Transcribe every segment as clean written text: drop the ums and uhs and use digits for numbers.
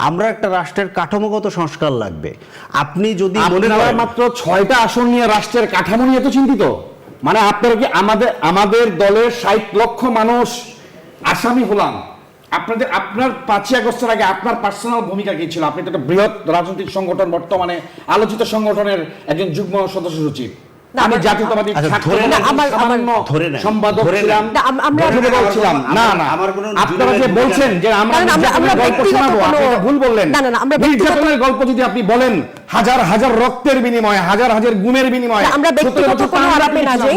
আমরা একটা রাষ্ট্রের কাঠামোগত সংস্কার লাগবে। আপনি যদি আপনারা মাত্র 6টা আসন নিয়ে রাষ্ট্রের কাঠামো নিয়ে তো চিন্তিত, মানে আপনারা কি আমাদের দলের 60 লক্ষ মানুষ আসামি হলাম, আপনার 5ই আগস্টের আগে আপনার পার্সোনাল ভূমিকা কি ছিল? আপনি তো একটা বৃহৎ রাজনৈতিক সংগঠন, বর্তমানে আলোচিত সংগঠনের একজন যুগ্ম সদস্য সচিব। আমি জাতীয়তাবাদী সম্পাদক ছিলাম, বলছিলাম না না আপনারা যে বলছেন যে আমরা গল্প শোনাবো, আপনি এটা ভুল বললেন। নির্যাতনের গল্প যদি আপনি বলেন হাজার হাজার রক্তের বিনিময়ে, হাজার হাজার গুণের বিনিময়ে, আমরা ব্যক্তিগত কোনো আলাপে না যাই।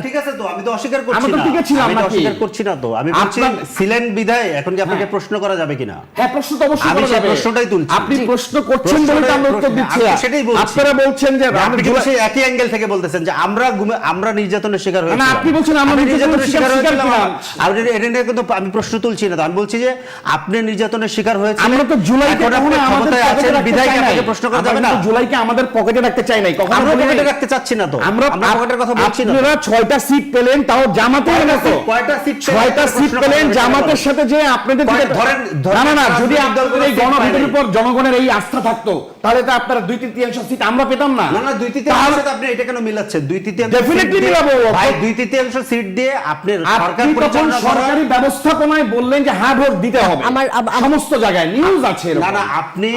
ঠিক আছে, তো আমি তো অস্বীকার করছি না, আমি তো ঠিক ছিলাম, আমি তো অস্বীকার করছি না, তো আমি বলছি ছিলেন বিধায় এখন কি আপনাকে প্রশ্ন করা যাবে কিনা? হ্যাঁ, প্রশ্ন তো অবশ্যই আমি করা যাবে। প্রশ্নটাই তুলছি, আপনি প্রশ্ন করছেন বলে তো আমরা উত্তর দিচ্ছি। সেটাই বলছি। আপনারা বলছেন যে আপনি সেই একই অ্যাঙ্গেল থেকে বলতেছেন যে আমরা নির্যাতনের শিকার হয়েছি, না আপনি বলছেন আমরা নির্যাতনের শিকার হয়েছিলাম। এটা নিয়ে কিন্তু আমি প্রশ্ন তুলছি না, তো আমি বলছি যে আপনি নির্যাতনের শিকার হয়েছেন। আমরা তো জুলাইকে কখনো আমাদের আছেন বিধায় আপনাকে প্রশ্ন করা যাবে না। জুলাইকে আমাদের পকেটে রাখতে চাই নাই, কখনো আমরা পকেটে রাখতে চাচ্ছি না, তো আমরা পকেটের কথা বলছি না। আপনারা 6টা সিট পেলেন, তাও জামাতের মতো কয়টা সিট? 6টা সিট পেলেন জামাতের সাথে, যে আপনাদের ধরেন না যদি আপনাদের এই গণভোটের উপর জনগণের এই আস্থা থাকতো, তাহলে তো আপনারা 2/3 সিট আমরা পেতাম না। না 2/3 আপনি এটা কেন মিলাচ্ছেন? 2/3 ডেফিনেটলি মিলাবো ভাই, 2/3 সিট দিয়ে আপনি সরকার পরিচালনা, সরকারি ব্যবস্থাপনায় বললেন যে হ্যাঁ ভোট দিতে হবে, সমস্ত জায়গায় নিউজ আছে। না আপনি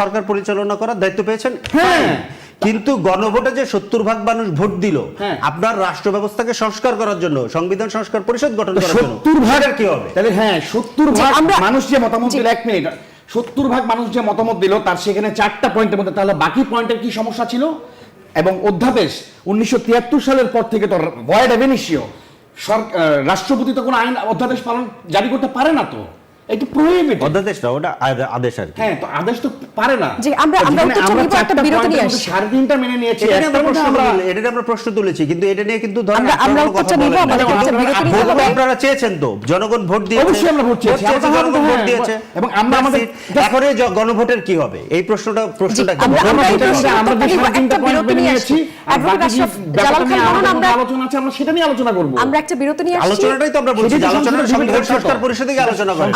সরকার পরিচালনা করার দায়িত্ব পেয়েছেন, হ্যাঁ, কিন্তু গণভোটে যে 70% মানুষ ভোট দিল আপনার রাষ্ট্র ব্যবস্থাকে সংস্কার করার জন্য, সংবিধান সংস্কার পরিষদ গঠন করার জন্য, 70% কি হবে? তাহলে হ্যাঁ 70% মানুষ যে মতামত দিল, 1 মিনিট, 70% মানুষ যে মতামত দিল তার সেখানে 4টা পয়েন্টের মধ্যে, তাহলে বাকি পয়েন্টের কি সমস্যা ছিল? এবং অধ্যাদেশ 1973 সালের পর থেকে তো ভয়েড এব ইনিশিও রাষ্ট্রপতি তো কোনো আইন অধ্যাদেশ জারি করতে পারে না, তো এটা প্রহিবিটেড। অধ্যাদেশ না, ওটা আদেশ আর কি। হ্যাঁ, তো আদেশ তো পারে না। যে আমরা একটা বিরতি নিয়ে আসি, 3.5টা মেনে নিয়েছি, এটা আমরা প্রশ্ন তুলেছি, কিন্তু এটা নিয়ে কিন্তু ধরেন আমরা উত্তরটা নিব, আমাদের একটা বিরতি নিতে হবে। আপনারা চেয়েছেন তো, জনগণ ভোট দিয়েছে, অবশ্যই আমরা ভোট চেয়েছি, জনগণ ভোট দিয়েছে, এবং আমরা আমাদের এখন এই গণভোটের কি হবে এই প্রশ্নটা আমরা একটা বিরতি নিয়ে আসি, আলোচনা আছে, আমরা সেটা নিয়ে আলোচনা করব। আমরা একটা বিরতি নিয়ে আসি, আলোচনাটাই তো আমরা বলছি, আলোচনা সংবিধান সংস্কার পরিষদে আলোচনা করেন।